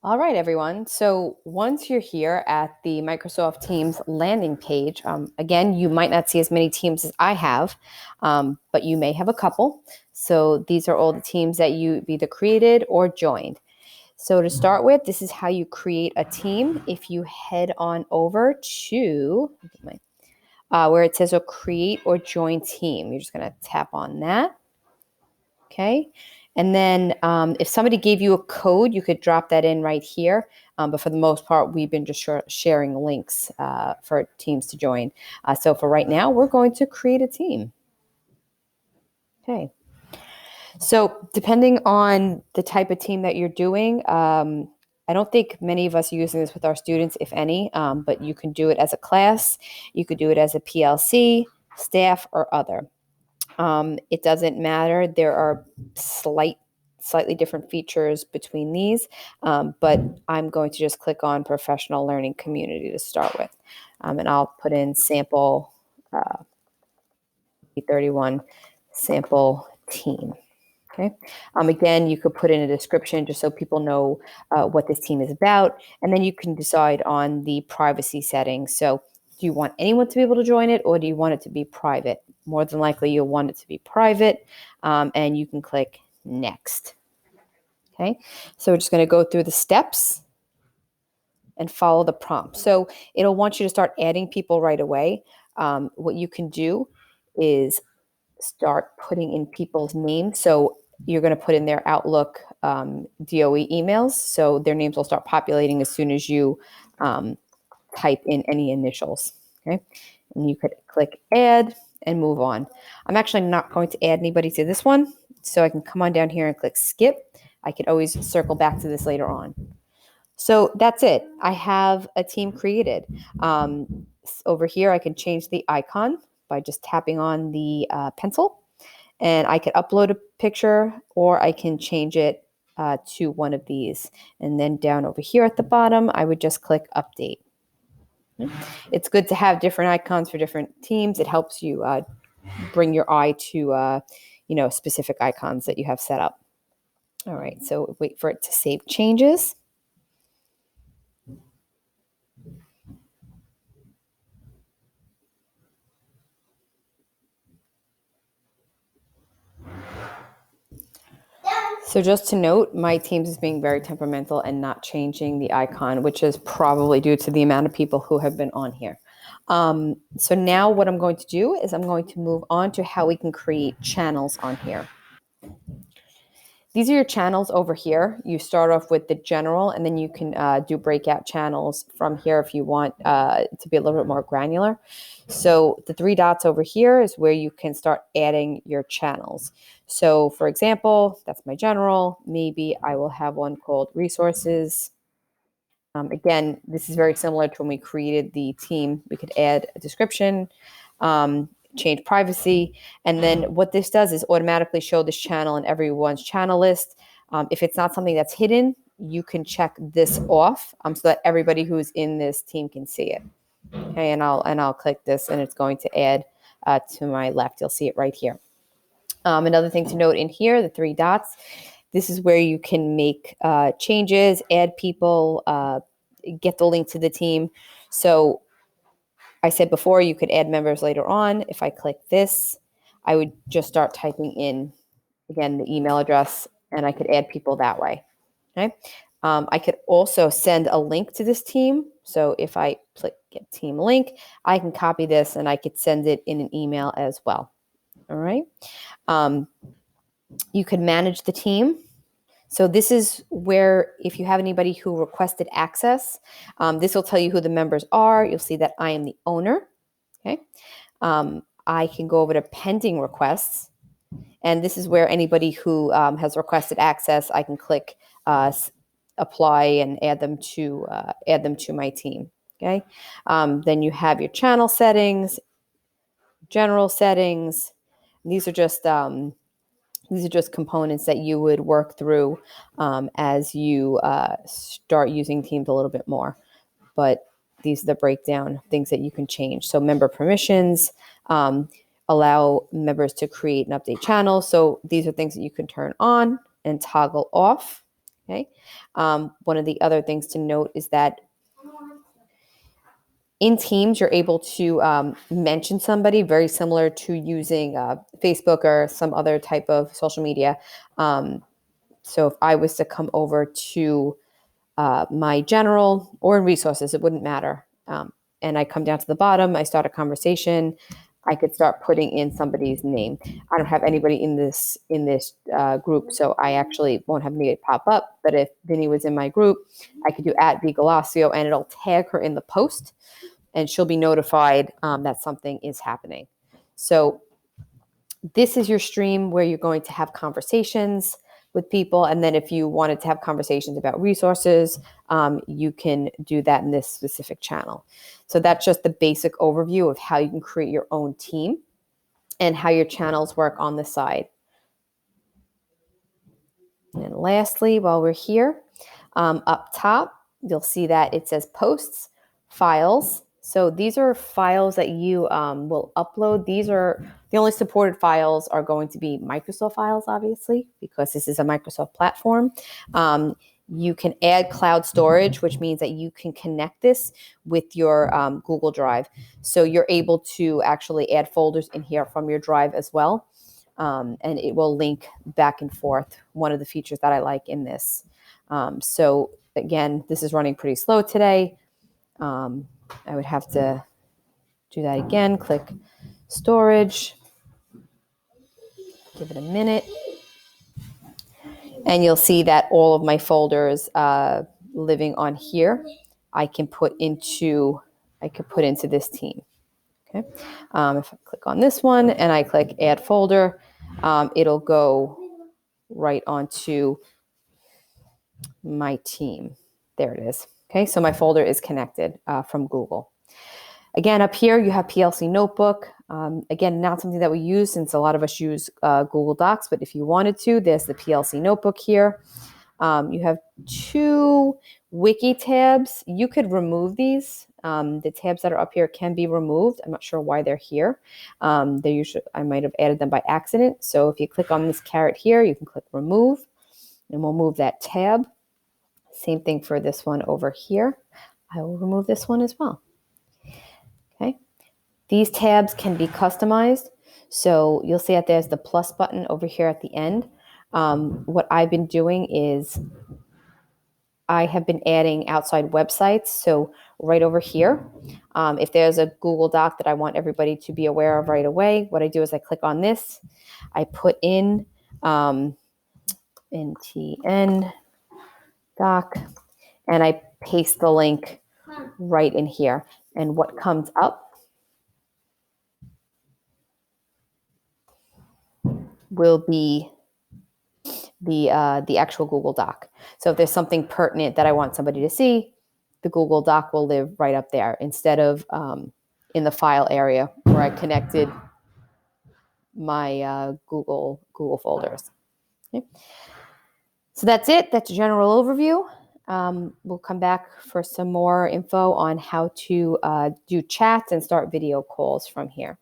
All right, everyone. So once you're here at the Microsoft Teams landing page, again, you might not see as many teams as I have, but you may have a couple. So these are all the teams that you either created or joined. So to start with, this is how you create a team. If you head on over to where it says create or join team, you're just going to tap on that. Okay. And then if somebody gave you a code, you could drop that in right here. But for the most part, we've been just sharing links for teams to join. So for right now, we're going to create a team. Okay. So depending on the type of team that you're doing, I don't think many of us are using this with our students, if any, but you can do it as a class. You could do it as a PLC, staff, or other. It doesn't matter. There are slightly different features between these, but I'm going to just click on professional learning community to start with. And I'll put in sample 31 sample team. Okay. Again, you could put in a description just so people know what this team is about, and then you can decide on the privacy settings. So do you want anyone to be able to join it, or do you want it to be private? More than likely, you'll want it to be private, and you can click next. Okay, so we're just going to go through the steps and follow the prompt. So it'll want you to start adding people right away. What you can do is start putting in people's names. So you're going to put in their Outlook DOE emails. So their names will start populating as soon as you type in any initials. Okay. And you could click add and move on. I'm actually not going to add anybody to this one. So I can come on down here and click skip. I could always circle back to this later on. So that's it. I have a team created. Over here, I can change the icon by just tapping on the pencil. And I could upload a picture, or I can change it to one of these. And then down over here at the bottom, I would just click update. It's good to have different icons for different teams. It helps you bring your eye to specific icons that you have set up. All right, so wait for it to save changes. So just to note, my Teams is being very temperamental and not changing the icon, which is probably due to the amount of people who have been on here. So now what I'm going to do is I'm going to move on to how we can create channels on here. These are your channels over here. You start off with the general, and then you can do breakout channels from here if you want to be a little bit more granular. So the three dots over here is where you can start adding your channels. So for example, that's my general. Maybe I will have one called resources. Again, this is very similar to when we created the team. We could add a description, change privacy, and then what this does is automatically show this channel in everyone's channel list. If it's not something that's hidden, you can check this off so that everybody who's in this team can see it. Okay, and I'll click this, and it's going to add to my left. You'll see it right here. Another thing to note in here, the three dots. This is where you can make changes, add people, get the link to the team. So I said before, you could add members later on. If I click this, I would just start typing in, again, the email address, and I could add people that way. Okay. I could also send a link to this team. So if I click get team link, I can copy this and I could send it in an email as well. All right. You could manage the team. So this is where if you have anybody who requested access, this will tell you who the members are. You'll see that I am the owner. Okay. I can go over to pending requests. And this is where anybody who has requested access, I can click apply and add them to my team. Okay. Then you have your channel settings, general settings. These are just components that you would work through as you start using Teams a little bit more. But these are the breakdown things that you can change. So member permissions, allow members to create and update channels. So these are things that you can turn on and toggle off. Okay. One of the other things to note is that in Teams, you're able to mention somebody, very similar to using Facebook or some other type of social media. So if I was to come over to my general or in resources, it wouldn't matter. And I come down to the bottom, I start a conversation. I could start putting in somebody's name. I don't have anybody in this group, so I actually won't have anybody pop up. But if Vinny was in my group, I could do @VGalacio, and it'll tag her in the post, and she'll be notified that something is happening. So this is your stream where you're going to have conversations with people. And then if you wanted to have conversations about resources, you can do that in this specific channel. So that's just the basic overview of how you can create your own team and how your channels work on the side. And lastly, while we're here, up top, you'll see that it says posts, files. So these are files that you will upload. These are the only supported files are going to be Microsoft files, obviously, because this is a Microsoft platform. You can add cloud storage, which means that you can connect this with your Google Drive. So you're able to actually add folders in here from your drive as well. And it will link back and forth. One of the features that I like in this. So again, this is running pretty slow today. I would have to do that again. Click storage. Give it a minute. And you'll see that all of my folders living on here, I can put into this team. Okay. If I click on this one and I click add folder, it'll go right onto my team. There it is. Okay, so my folder is connected from Google. Again, up here you have PLC Notebook. Again, not something that we use since a lot of us use Google Docs, but if you wanted to, there's the PLC Notebook here. You have 2 wiki tabs. You could remove these. The tabs that are up here can be removed. I'm not sure why they're here. I might have added them by accident. So if you click on this caret here, you can click remove, and we'll move that tab. Same thing for this one over here. I will remove this one as well. Okay. These tabs can be customized. So you'll see that there's the plus button over here at the end. What I've been doing is I have been adding outside websites. So right over here, if there's a Google Doc that I want everybody to be aware of right away, what I do is I click on this. I put in NTN doc, and I paste the link right in here. And what comes up will be the actual Google Doc. So if there's something pertinent that I want somebody to see, the Google Doc will live right up there instead of in the file area where I connected my Google folders. Okay. So that's it. That's a general overview. We'll come back for some more info on how to do chats and start video calls from here.